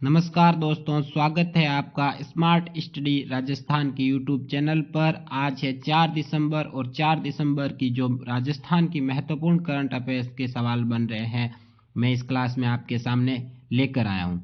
नमस्कार दोस्तों, स्वागत है आपका स्मार्ट स्टडी राजस्थान के यूट्यूब चैनल पर। आज है 4 दिसंबर और 4 दिसंबर की जो राजस्थान की महत्वपूर्ण करंट अफेयर्स के सवाल बन रहे हैं, मैं इस क्लास में आपके सामने लेकर आया हूं।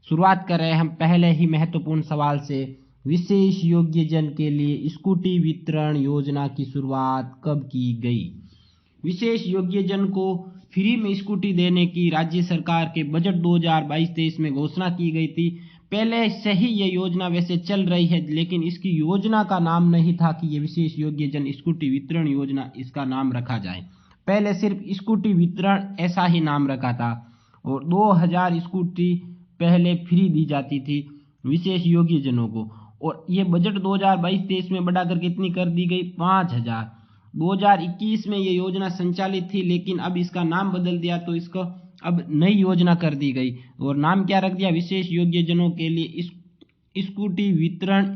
शुरुआत कर रहे हैं हम पहले ही महत्वपूर्ण सवाल से। विशेष योग्यजन के लिए स्कूटी वितरण योजना की शुरुआत कब की गई? विशेष योग्यजन को फ्री में स्कूटी देने की राज्य सरकार के बजट 2022-23 में घोषणा की गई थी। पहले से ही ये योजना वैसे चल रही है, लेकिन इसकी योजना का नाम नहीं था कि ये विशेष योग्यजन स्कूटी वितरण योजना इसका नाम रखा जाए। पहले सिर्फ स्कूटी वितरण ऐसा ही नाम रखा था और 2000 स्कूटी पहले फ्री दी जाती थी विशेष योग्यजनों को, और ये बजट 2022-23 में बढ़ाकर कितनी कर दी गई? 5000। 2021 में ये योजना संचालित थी, लेकिन अब इसका नाम बदल दिया, तो इसको अब नई योजना कर दी गई और नाम क्या रख दिया? विशेष योग्यजनों के लिए स्कूटी वितरण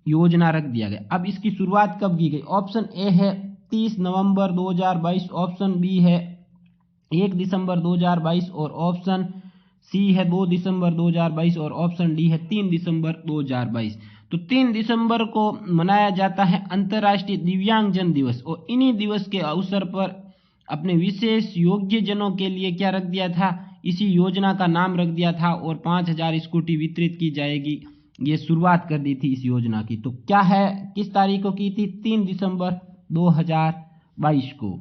योजना रख दिया गया। अब इसकी शुरुआत कब की गई? ऑप्शन ए है 30 नवंबर 2022, ऑप्शन बी है 1 दिसंबर 2022 और ऑप्शन सी है 2 दिसंबर 2022 और ऑप्शन डी है 3 दिसंबर 2022। तो 3 दिसंबर को मनाया जाता है अंतर्राष्ट्रीय दिव्यांगजन दिवस, और इन्हीं दिवस के अवसर पर अपने विशेष योग्यजनों के लिए क्या रख दिया था? इसी योजना का नाम रख दिया था और 5000 स्कूटी वितरित की जाएगी, ये शुरुआत कर दी थी इस योजना की। तो क्या है, किस तारीख को की थी? 3 दिसंबर 2022 को।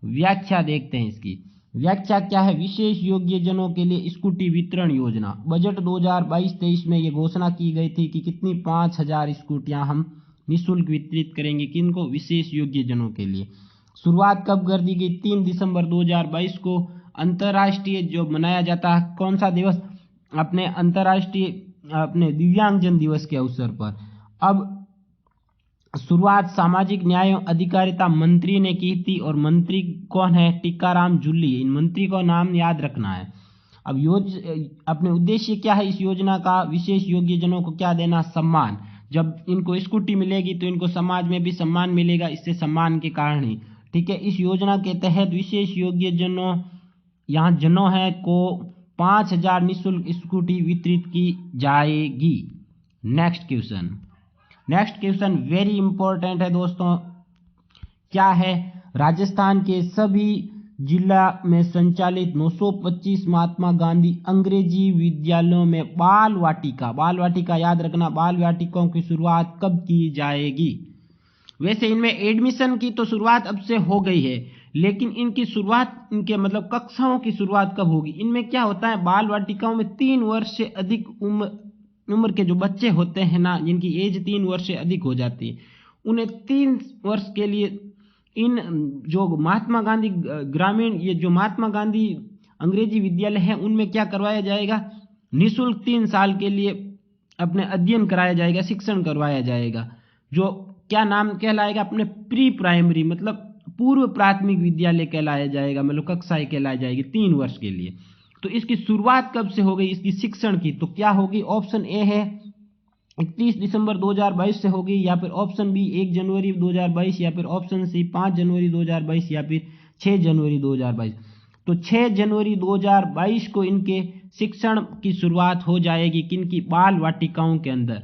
व्याख्या देखते हैं इसकी। व्याख्या क्या है? विशेष योग्यजनों के लिए स्कूटी वितरण योजना, बजट 2022-23 में ये घोषणा की गई थी कि कितनी 5000 स्कूटियां हम निःशुल्क वितरित करेंगे। किनको? विशेष योग्यजनों के लिए। शुरुआत कब कर दी गई? 3 दिसंबर 2022 को। अंतर्राष्ट्रीय जो मनाया जाता है कौन सा दिवस? अपने अंतर्राष्ट्रीय अपने दिव्यांगजन दिवस के अवसर पर। अब शुरुआत सामाजिक न्याय एवं अधिकारिता मंत्री ने की थी, और मंत्री कौन है? टीकाराम जूली। इन मंत्री को नाम याद रखना है। अब अपने उद्देश्य क्या है इस योजना का? विशेष योग्यजनों को क्या देना? सम्मान। जब इनको स्कूटी मिलेगी तो इनको समाज में भी सम्मान मिलेगा, इससे सम्मान के कारण ही। ठीक है, इस योजना के तहत विशेष योग्यजनों, यहाँ जनों है को 5000 निःशुल्क स्कूटी वितरित की जाएगी। नेक्स्ट क्वेश्चन वेरी इंपॉर्टेंट है दोस्तों। क्या है? राजस्थान के सभी जिला में संचालित 925 महात्मा गांधी अंग्रेजी विद्यालयों में बाल वाटिका याद रखना, बाल वाटिकाओं की शुरुआत कब की जाएगी? वैसे इनमें एडमिशन की तो शुरुआत अब से हो गई है, लेकिन इनकी शुरुआत, इनके मतलब कक्षाओं की शुरुआत कब होगी? इनमें क्या होता है, बाल वाटिकाओं में 3 वर्ष से अधिक उम्र के जो बच्चे होते हैं ना, जिनकी एज 3 वर्ष से अधिक हो जाती है, उन्हें 3 वर्ष के लिए इन जो महात्मा गांधी ग्रामीण, ये जो महात्मा गांधी अंग्रेजी विद्यालय है, उनमें क्या करवाया जाएगा? निःशुल्क 3 साल के लिए अपने अध्ययन कराया जाएगा, शिक्षण करवाया जाएगा, जो क्या नाम कहलाएगा? अपने प्री प्राइमरी मतलब पूर्व प्राथमिक विद्यालय कहलाया जाएगा, मतलब कक्षाएं कहलाई जाएगी 3 वर्ष के लिए। तो इसकी शुरुआत कब से हो गई इसकी शिक्षण की? तो क्या होगी? ऑप्शन ए है 31 दिसंबर 2022 से होगी, या फिर ऑप्शन बी 1 जनवरी 2022, या फिर ऑप्शन सी 5 जनवरी 2022, या फिर 6 जनवरी 2022। तो 6 जनवरी 2022 को इनके शिक्षण की शुरुआत हो जाएगी। किनकी? बाल वाटिकाओं के अंदर।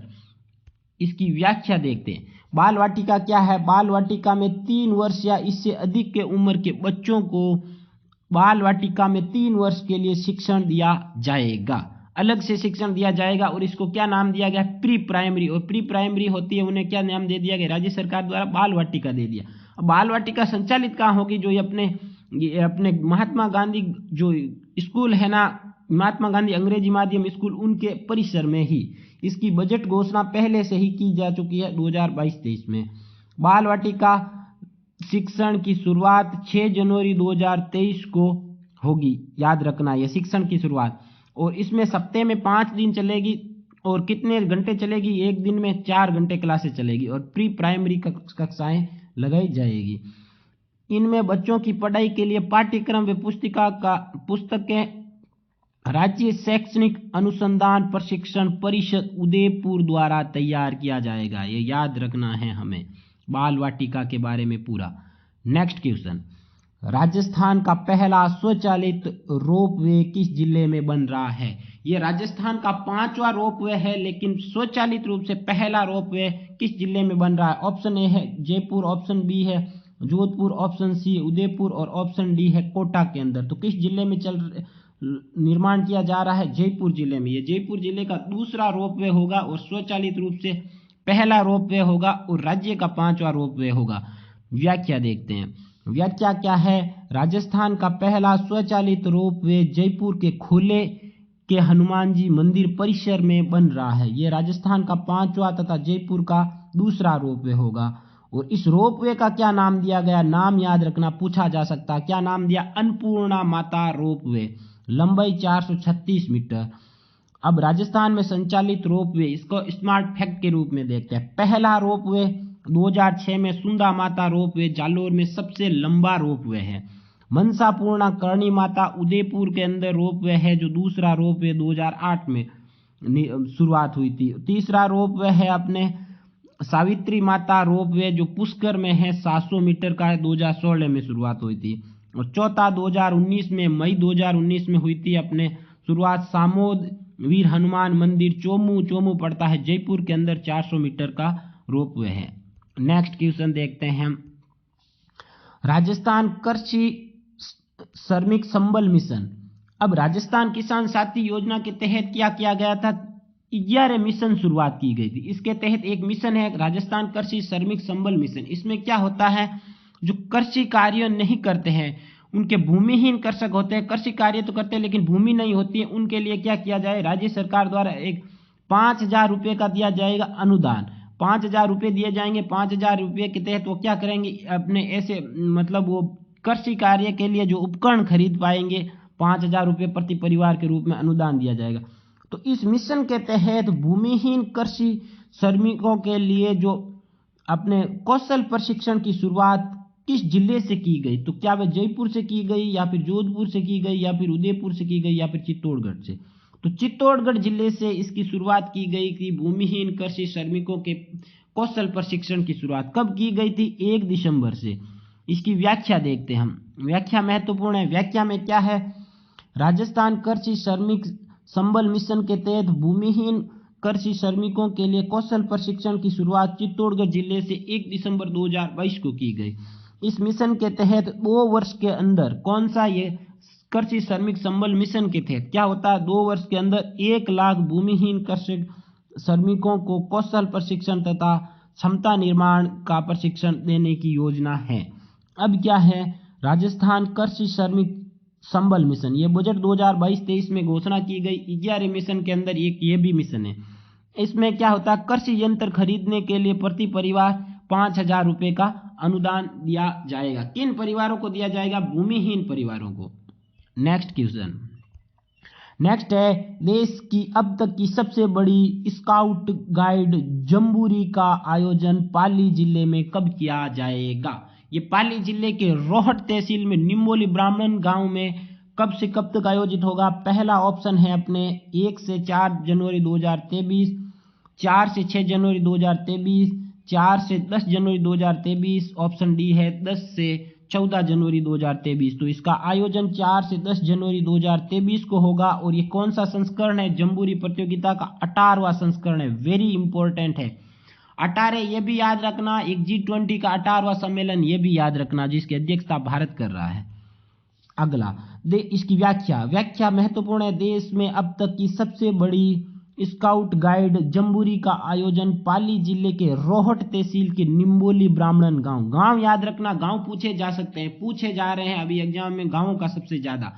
इसकी व्याख्या देखते हैं। बाल वाटिका क्या है? बाल वाटिका में 3 वर्ष या इससे अधिक के उम्र के बच्चों को बाल वाटिका में 3 वर्ष के लिए शिक्षण दिया जाएगा, अलग से शिक्षण दिया जाएगा, और इसको क्या नाम दिया गया? Pre primary. और प्री प्राइमरी होती है, उन्हें क्या नाम दे दिया गया? राज्य सरकार द्वारा बाल वाटिका दे दिया। अब बाल वाटिका संचालित कहाँ होगी? जो ये अपने महात्मा गांधी जो स्कूल है ना, महात्मा गांधी अंग्रेजी माध्यम स्कूल, उनके परिसर में ही। इसकी बजट घोषणा पहले से ही की जा चुकी है 2022-23 में। बाल वाटिका शिक्षण की शुरुआत 6 जनवरी 2023 को होगी, याद रखना ये शिक्षण की शुरुआत। और इसमें सप्ताह में 5 दिन चलेगी, और कितने घंटे चलेगी? एक दिन में 4 घंटे क्लासेस चलेगी, और प्री प्राइमरी कक्षाएं लगाई जाएगी। इनमें बच्चों की पढ़ाई के लिए पाठ्यक्रम व पुस्तकें राज्य शैक्षणिक अनुसंधान प्रशिक्षण परिषद उदयपुर द्वारा तैयार किया जाएगा, ये याद रखना है हमें बाल वाटिका के बारे में पूरा। नेक्स्ट क्वेश्चन, राजस्थान का पहला स्वचालित रोपवे किस जिले में बन रहा है? ये राजस्थान का 5वां रोपवे है, लेकिन स्वचालित रूप से पहला रोपवे किस जिले में बन रहा है? ऑप्शन ए है जयपुर, ऑप्शन बी है जोधपुर, ऑप्शन सी उदयपुर और ऑप्शन डी है कोटा के अंदर। तो किस जिले में निर्माण किया जा रहा है? जयपुर जिले में। ये जयपुर जिले का दूसरा रोपवे होगा और स्वचालित रूप से पहला रोपवे होगा और राज्य का 5वां रोपवे होगा। व्याख्या देखते हैं। व्याख्या क्या है? राजस्थान का पहला स्वचालित रोपवे जयपुर के खुले के हनुमान जी मंदिर परिसर में बन रहा है। यह राजस्थान का 5वां तथा जयपुर का दूसरा रोपवे होगा। और इस रोपवे का क्या नाम दिया गया? नाम याद रखना, पूछा जा सकता है। क्या नाम दिया? अन्नपूर्णा माता रोपवे। लंबाई 436 मीटर। अब राजस्थान में संचालित रोपवे, इसको स्मार्ट फैक्ट के रूप में देखते हैं। पहला रोपवे 2006 में सुंदा माता रोपवे जालोर में सबसे लंबा रोपवे है। मनसा पूर्णा करणी माता उदयपुर के अंदर रोपवे है, जो दूसरा रोपवे 2008 में शुरुआत हुई थी। तीसरा रोपवे है अपने सावित्री माता रोपवे, जो पुष्कर में है, 700 मीटर का है, 2016 में शुरुआत हुई थी। और चौथा 2019 में, मई 2019 में हुई थी अपने शुरुआत सामोद वीर हनुमान मंदिर चोमू पड़ता है जयपुर के अंदर, 400 मीटर का रोपवे है। नेक्स्ट क्वेश्चन देखते हैं हम। राजस्थान कृषि श्रमिक संबल मिशन। अब राजस्थान किसान साथी योजना के तहत क्या किया गया था? 11 मिशन शुरुआत की गई थी। इसके तहत एक मिशन है राजस्थान कृषि श्रमिक संबल मिशन। इसमें क्या होता है? जो कृषि कार्य नहीं करते हैं, उनके भूमिहीन कृषक होते हैं, कृषि कार्य तो करते हैं लेकिन भूमि नहीं होती है, उनके लिए क्या किया जाए? राज्य सरकार द्वारा एक 5,000 रुपये का दिया जाएगा अनुदान। 5,000 रुपये दिए जाएंगे। 5,000 रुपये के तहत वो क्या करेंगे? अपने ऐसे मतलब वो कृषि कार्य के लिए जो उपकरण खरीद पाएंगे, 5,000 रुपये प्रति परिवार के रूप में अनुदान दिया जाएगा। तो इस मिशन के तहत भूमिहीन कृषि श्रमिकों के लिए जो अपने कौशल प्रशिक्षण की शुरुआत किस जिले से की गई? तो क्या वह जयपुर से की गई, या फिर जोधपुर से की गई, या फिर उदयपुर से की गई, या फिर चित्तौड़गढ़ से? तो चित्तौड़गढ़ जिले से इसकी शुरुआत की गई थी। भूमिहीन कृषि श्रमिकों के कौशल प्रशिक्षण की शुरुआत कब की गई थी? 1 दिसंबर से। इसकी व्याख्या देखते हैं हम। व्याख्या महत्वपूर्ण है। व्याख्या में क्या है? राजस्थान कृषि श्रमिक संबल मिशन के तहत भूमिहीन कृषि श्रमिकों के लिए कौशल प्रशिक्षण की शुरुआत चित्तौड़गढ़ जिले से 1 दिसंबर 2022 को की गई। इस मिशन के तहत 2 वर्ष के अंदर, कौन सा? ये कृषि श्रमिक संबल मिशन के तहत क्या होता है? 2 वर्ष के अंदर 1 लाख भूमिहीन कृषि श्रमिकों को कौशल प्रशिक्षण तथा क्षमता निर्माण का प्रशिक्षण देने की योजना है। अब क्या है? राजस्थान कृषि श्रमिक संबल मिशन, ये बजट 2022-23 में घोषणा की गई 11 मिशन के अंदर एक ये भी मिशन है। इसमें क्या होता है? कृषि यंत्र खरीदने के लिए प्रति परिवार 5,000 रुपये का अनुदान दिया जाएगा। किन परिवारों को दिया जाएगा? भूमिहीन परिवारों को। Next question. नेक्स्ट है, देश की अब तक की सबसे बड़ी स्काउट गाइड जम्बूरी का आयोजन पाली जिले में कब किया जाएगा? ये पाली जिले के रोहट तहसील में निम्बोली ब्राह्मण गांव में कब से कब तक आयोजित होगा? पहला ऑप्शन है अपने 1 से 4 जनवरी 2023, 4 से 6 जनवरी 2023, 4 से 10 जनवरी 2023, ऑप्शन डी है 10 से 14 जनवरी 2023। तो इसका आयोजन 4 से 10 जनवरी 2023 को होगा। और ये कौन सा संस्करण है? जम्बूरी प्रतियोगिता का 18वां संस्करण है। वेरी इंपॉर्टेंट है 18। ये भी याद रखना, एक G20 का 18वां सम्मेलन, ये भी याद रखना, जिसकी अध्यक्षता भारत कर रहा है। अगला इसकी व्याख्या महत्वपूर्ण है। देश में अब तक की सबसे बड़ी स्काउट गाइड जम्बूरी का आयोजन पाली जिले के रोहट तहसील के निम्बोली ब्राह्मण गांव याद रखना। गांव पूछे जा सकते हैं, पूछे जा रहे हैं अभी एग्जाम में गांवों का सबसे ज्यादा।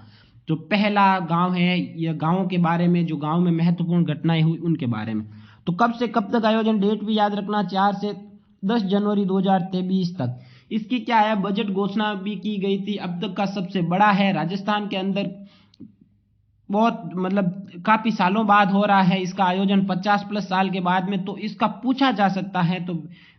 तो पहला गांव है, यह गांवों के बारे में, जो गांव में महत्वपूर्ण घटनाएं हुई उनके बारे में। तो कब से कब तक आयोजन? डेट भी याद रखना, 4 से 10 जनवरी 2023 तक। इसकी क्या है? बजट घोषणा भी की गई थी। अब तक का सबसे बड़ा है। राजस्थान के अंदर बहुत मतलब काफी सालों बाद हो रहा है इसका आयोजन, 50+ साल के बाद में। तो इसका पूछा जा सकता है, तो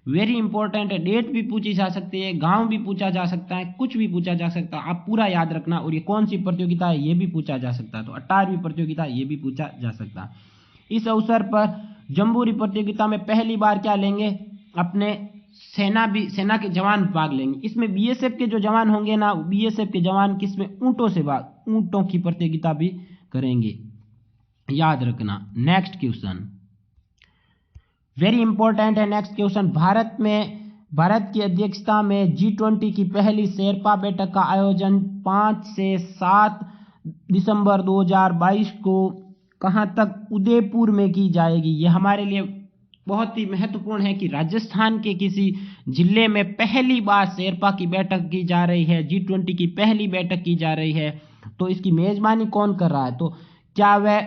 वेरी इंपॉर्टेंट है। डेट भी पूछी जा सकती है, गांव भी पूछा जा सकता है, कुछ भी पूछा जा सकता है। आप पूरा याद रखना। और ये कौन सी प्रतियोगिता है, ये भी पूछा जा सकता है। तो 18वीं प्रतियोगिता, ये भी पूछा जा सकता है। इस अवसर पर जम्बूरी प्रतियोगिता में पहली बार क्या लेंगे? अपने सेना के जवान भाग लेंगे। इसमें बीएसएफ के जो जवान होंगे ना, बीएसएफ के जवान किसमें? ऊंटों की प्रतियोगिता भी करेंगे। याद रखना। नेक्स्ट क्वेश्चन वेरी इंपॉर्टेंट है। नेक्स्ट क्वेश्चन, भारत की अध्यक्षता में G20 की पहली शेरपा बैठक का आयोजन 5 से 7 दिसंबर 2022 को कहां तक उदयपुर में की जाएगी। यह हमारे लिए बहुत ही महत्वपूर्ण है कि राजस्थान के किसी जिले में पहली बार शेरपा की बैठक की जा रही है, G20 की पहली बैठक की जा रही है। तो इसकी मेजबानी कौन कर रहा है? तो क्या वह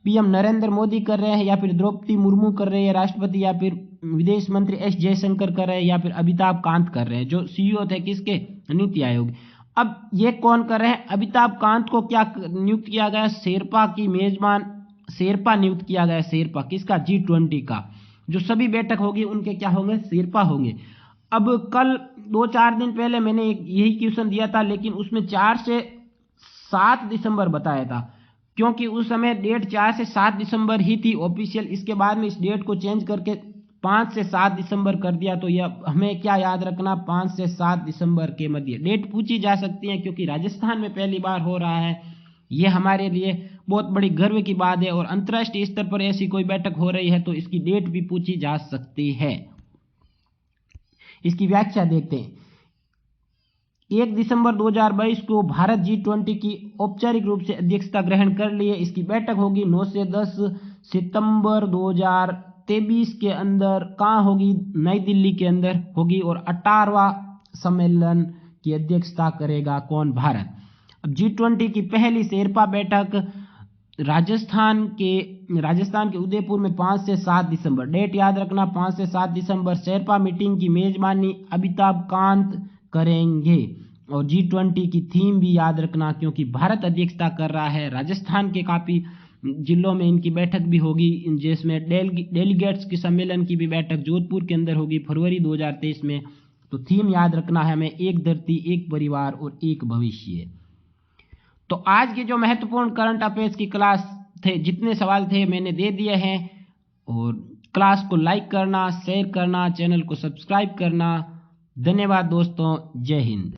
पीएम नरेंद्र मोदी कर रहे हैं, या फिर द्रौपदी मुर्मू कर रही है राष्ट्रपति, या फिर विदेश मंत्री एस जयशंकर कर रहे हैं, या फिर अमिताभ कांत कर रहे हैं जो सीईओ थे किसके, नीति आयोग। अब ये कौन कर रहे हैं? अमिताभ कांत को क्या नियुक्त किया गया? शेरपा की मेजबान शेरपा नियुक्त किया गया। शेरपा किसका? G20 का। जो सभी बैठक होगी उनके क्या होंगे? शेरपा होंगे। अब कल 2-4 दिन पहले मैंने यही क्वेश्चन दिया था, लेकिन उसमें 4 से 7 दिसंबर बताया था, क्योंकि उस समय डेट 4 से 7 दिसंबर ही थी ऑफिशियल। इसके बाद में इस डेट को चेंज करके 5 से 7 दिसंबर कर दिया। तो यह हमें क्या याद रखना? 5 से 7 दिसंबर के मध्य डेट पूछी जा सकती है, क्योंकि राजस्थान में पहली बार हो रहा है। यह हमारे लिए बहुत बड़ी गर्व की बात है, और अंतर्राष्ट्रीय स्तर पर ऐसी कोई बैठक हो रही है तो इसकी डेट भी पूछी जा सकती है। इसकी व्याख्या देखते हैं। 1 दिसंबर 2022 को भारत G20 की औपचारिक रूप से अध्यक्षता ग्रहण कर लिए। इसकी बैठक होगी 9 से 10 सितंबर 2023 के अंदर। कहाँ होगी? नई दिल्ली के अंदर होगी। और 18वां सम्मेलन की अध्यक्षता करेगा कौन? भारत। अब G20 की पहली शेरपा बैठक राजस्थान के उदयपुर में 5 से 7 दिसंबर, डेट याद रखना 5 से 7 दिसंबर। शेरपा मीटिंग की मेजबानी अमिताभ कांत करेंगे, और G20 की थीम भी याद रखना, क्योंकि भारत अध्यक्षता कर रहा है। राजस्थान के काफी जिलों में इनकी बैठक भी होगी, जिसमें डेलीगेट्स की सम्मेलन की भी बैठक जोधपुर के अंदर होगी फरवरी 2023 में। तो थीम याद रखना है हमें, एक धरती, एक परिवार और एक भविष्य। तो आज के जो महत्वपूर्ण करंट अफेयर्स की क्लास थे, जितने सवाल थे मैंने दे दिए हैं। और क्लास को लाइक करना, शेयर करना, चैनल को सब्सक्राइब करना। धन्यवाद दोस्तों, जय हिंद।